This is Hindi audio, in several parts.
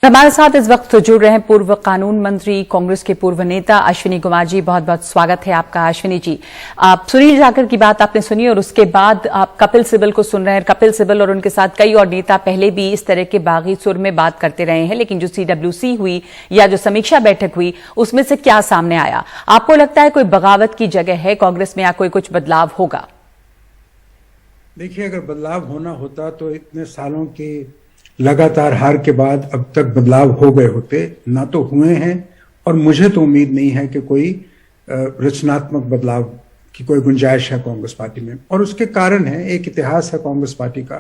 हमारे साथ इस वक्त जुड़ रहे हैं पूर्व कानून मंत्री कांग्रेस के पूर्व नेता अश्विनी कुमार जी। बहुत बहुत स्वागत है आपका अश्विनी जी। आप सुनील जाखड़ की बात आपने सुनी और उसके बाद आप कपिल सिब्बल को सुन रहे हैं। कपिल सिब्बल और उनके साथ कई और नेता पहले भी इस तरह के बागी सुर में बात करते रहे हैं, लेकिन जो CWC हुई या जो समीक्षा बैठक हुई उसमें से क्या सामने आया? आपको लगता है कोई बगावत की जगह है कांग्रेस में या कोई कुछ बदलाव होगा? देखिए, अगर बदलाव होना होता तो इतने सालों की लगातार हार के बाद अब तक बदलाव हो गए होते, ना तो हुए हैं और मुझे तो उम्मीद नहीं है कि कोई रचनात्मक बदलाव की कोई गुंजाइश है कांग्रेस पार्टी में। और उसके कारण है, एक इतिहास है कांग्रेस पार्टी का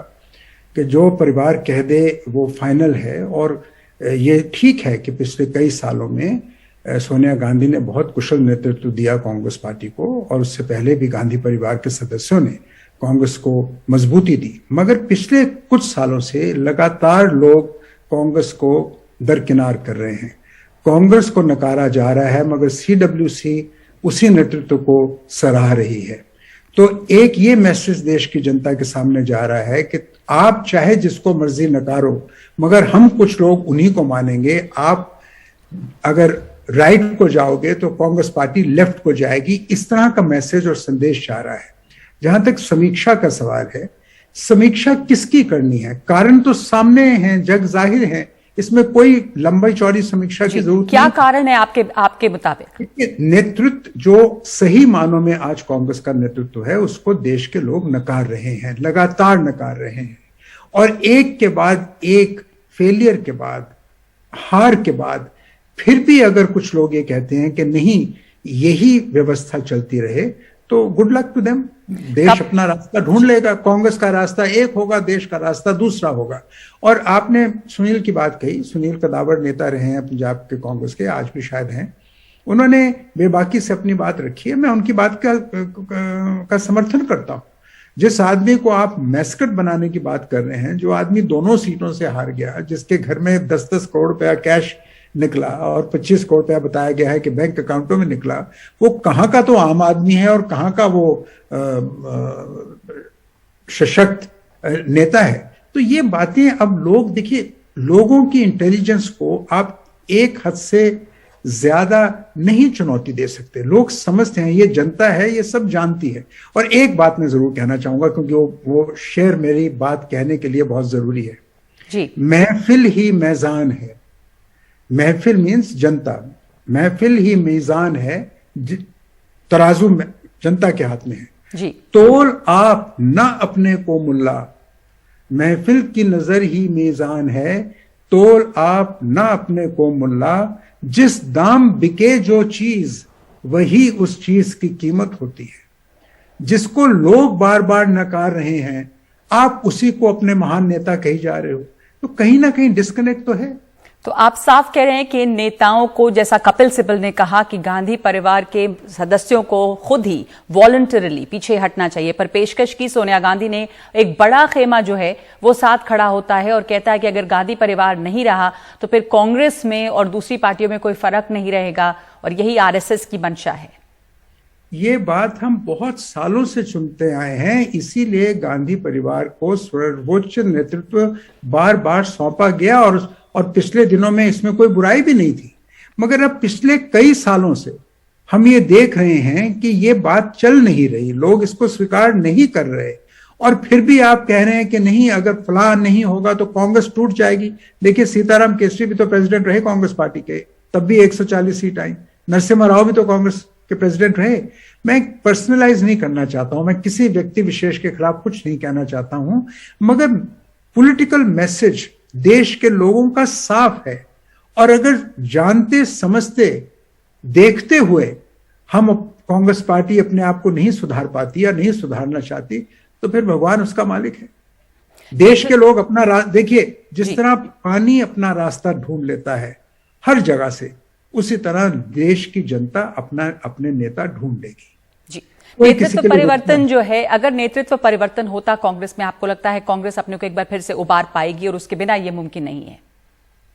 कि जो परिवार कह दे वो फाइनल है। और ये ठीक है कि पिछले कई सालों में सोनिया गांधी ने बहुत कुशल नेतृत्व दिया कांग्रेस पार्टी को, और उससे पहले भी गांधी परिवार के सदस्यों ने कांग्रेस को मजबूती दी। मगर पिछले कुछ सालों से लगातार लोग कांग्रेस को दरकिनार कर रहे हैं, कांग्रेस को नकारा जा रहा है, मगर CWC उसी नेतृत्व को सराह रही है। तो एक ये मैसेज देश की जनता के सामने जा रहा है कि आप चाहे जिसको मर्जी नकारो, मगर हम कुछ लोग उन्हीं को मानेंगे। आप अगर राइट को जाओगे तो कांग्रेस पार्टी लेफ्ट को जाएगी। इस तरह का मैसेज और संदेश जा रहा है। जहां तक समीक्षा का सवाल है, समीक्षा किसकी करनी है? कारण तो सामने हैं, जग जाहिर है, इसमें कोई लंबी चौड़ी समीक्षा की जरूरत नहीं। क्या कारण है आपके मुताबिक? नेतृत्व जो सही मानों में आज कांग्रेस का नेतृत्व है उसको देश के लोग नकार रहे हैं, लगातार नकार रहे हैं। और एक के बाद एक फेलियर के बाद, हार के बाद फिर भी अगर कुछ लोग ये कहते हैं कि नहीं यही व्यवस्था चलती रहे, तो गुड लक टू देम। देश अपना रास्ता ढूंढ लेगा, कांग्रेस का रास्ता एक होगा, देश का रास्ता दूसरा होगा। और आपने सुनील की बात कही, सुनील कदावर नेता रहे हैं पंजाब के कांग्रेस के, आज भी शायद हैं। उन्होंने बेबाकी से अपनी बात रखी है, मैं उनकी बात का समर्थन करता हूं। जिस आदमी को आप मैस्कट बनाने की बात कर रहे हैं, जो आदमी दोनों सीटों से हार गया, जिसके घर में 10-10 करोड़ रुपया कैश निकला और 25 करोड़ रुपया बताया गया है कि बैंक अकाउंटों में निकला, वो कहां का तो आम आदमी है और कहां का वो सशक्त नेता है। तो ये बातें अब लोग, देखिए, लोगों की इंटेलिजेंस को आप एक हद से ज्यादा नहीं चुनौती दे सकते। लोग समझते हैं, ये जनता है, ये सब जानती है। और एक बात मैं जरूर कहना चाहूंगा, क्योंकि वो शेर मेरी बात कहने के लिए बहुत जरूरी है जी। महफिल ही मैजान है। महफिल मीन्स जनता, महफिल ही मीजान है, तराजू में जनता के हाथ में है जी। तोल आप ना अपने को मुल्ला, महफिल की नजर ही मीजान है, तोल आप ना अपने को मुल्ला, जिस दाम बिके जो चीज वही उस चीज की कीमत होती है। जिसको लोग बार बार नकार रहे हैं, आप उसी को अपने महान नेता कही जा रहे हो, तो कहीं ना कहीं डिस्कनेक्ट तो है। तो आप साफ कह रहे हैं कि नेताओं को, जैसा कपिल सिब्बल ने कहा कि गांधी परिवार के सदस्यों को खुद ही वॉलंटरली पीछे हटना चाहिए, पर पेशकश की सोनिया गांधी ने, एक बड़ा खेमा जो है वो साथ खड़ा होता है और कहता है कि अगर गांधी परिवार नहीं रहा तो फिर कांग्रेस में और दूसरी पार्टियों में कोई फर्क नहीं रहेगा, और यही RSS की मंशा है। ये बात हम बहुत सालों से सुनते आए हैं, इसीलिए गांधी परिवार को सर्वोच्च नेतृत्व बार बार सौंपा गया। और पिछले दिनों में इसमें कोई बुराई भी नहीं थी, मगर अब पिछले कई सालों से हम ये देख रहे हैं कि ये बात चल नहीं रही, लोग इसको स्वीकार नहीं कर रहे। और फिर भी आप कह रहे हैं कि नहीं, अगर फलां नहीं होगा तो कांग्रेस टूट जाएगी। देखिए, सीताराम केसरी भी तो प्रेसिडेंट रहे कांग्रेस पार्टी के, तब भी 140 सीट आई। नरसिम्हा राव भी तो कांग्रेस के प्रेसिडेंट रहे। मैं पर्सनलाइज नहीं करना चाहता हूं, मैं किसी व्यक्ति विशेष के खिलाफ कुछ नहीं कहना चाहता हूं, मगर पॉलिटिकल मैसेज देश के लोगों का साफ है। और अगर जानते समझते देखते हुए हम कांग्रेस पार्टी अपने आप को नहीं सुधार पाती या नहीं सुधारना चाहती, तो फिर भगवान उसका मालिक है। देश के लोग अपना देखिए, जिस तरह पानी अपना रास्ता ढूंढ लेता है हर जगह से, उसी तरह देश की जनता अपने नेता ढूंढ लेगी। नेतृत्व परिवर्तन जो है, अगर नेतृत्व परिवर्तन होता कांग्रेस में, आपको लगता है कांग्रेस अपने को एक बार फिर से उबार पाएगी और उसके बिना यह मुमकिन नहीं है?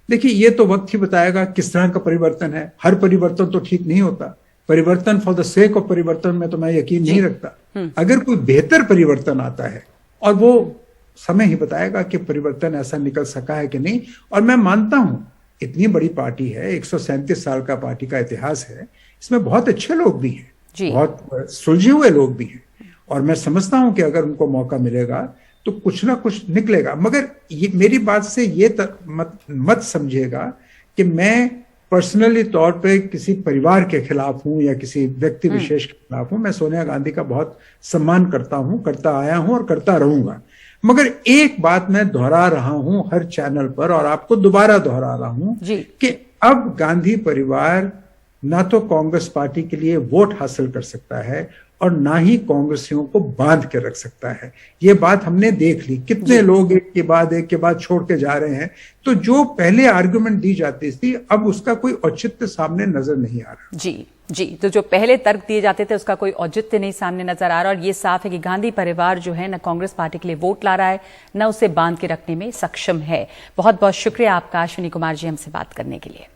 देखिए, ये तो वक्त ही बताएगा किस तरह का परिवर्तन है। हर परिवर्तन तो ठीक नहीं होता। परिवर्तन फॉर द सेक ऑफ परिवर्तन में तो मैं यकीन नहीं रखता। अगर कोई बेहतर परिवर्तन आता है, और वो समय ही बताएगा कि परिवर्तन ऐसा निकल सका है कि नहीं। और मैं मानता हूं इतनी बड़ी पार्टी है, 137 साल का पार्टी का इतिहास है, इसमें बहुत अच्छे लोग भी हैं, बहुत सुलझे हुए लोग भी हैं, और मैं समझता हूं कि अगर उनको मौका मिलेगा तो कुछ ना कुछ निकलेगा। मगर ये मेरी बात से ये मत समझिएगा कि मैं पर्सनली तौर पे किसी परिवार के खिलाफ हूं या किसी व्यक्ति विशेष के खिलाफ हूं। मैं सोनिया गांधी का बहुत सम्मान करता हूं, करता आया हूं और करता रहूंगा। मगर एक बात मैं दोहरा रहा हूं हर चैनल पर, और आपको दोबारा दोहरा रहा हूं कि अब गांधी परिवार ना तो कांग्रेस पार्टी के लिए वोट हासिल कर सकता है और ना ही कांग्रेसियों को बांध के रख सकता है। ये बात हमने देख ली, कितने लोग एक के बाद छोड़ के जा रहे हैं। तो जो पहले आर्गुमेंट दी जाती थी, अब उसका कोई औचित्य सामने नजर नहीं आ रहा। जी, तो जो पहले तर्क दिए जाते थे उसका कोई औचित्य नहीं सामने नजर आ रहा, और ये साफ है कि गांधी परिवार जो है न कांग्रेस पार्टी के लिए वोट ला रहा है, न उसे बांध के रखने में सक्षम है। बहुत बहुत शुक्रिया आपका अश्विनी कुमार जी हमसे बात करने के लिए।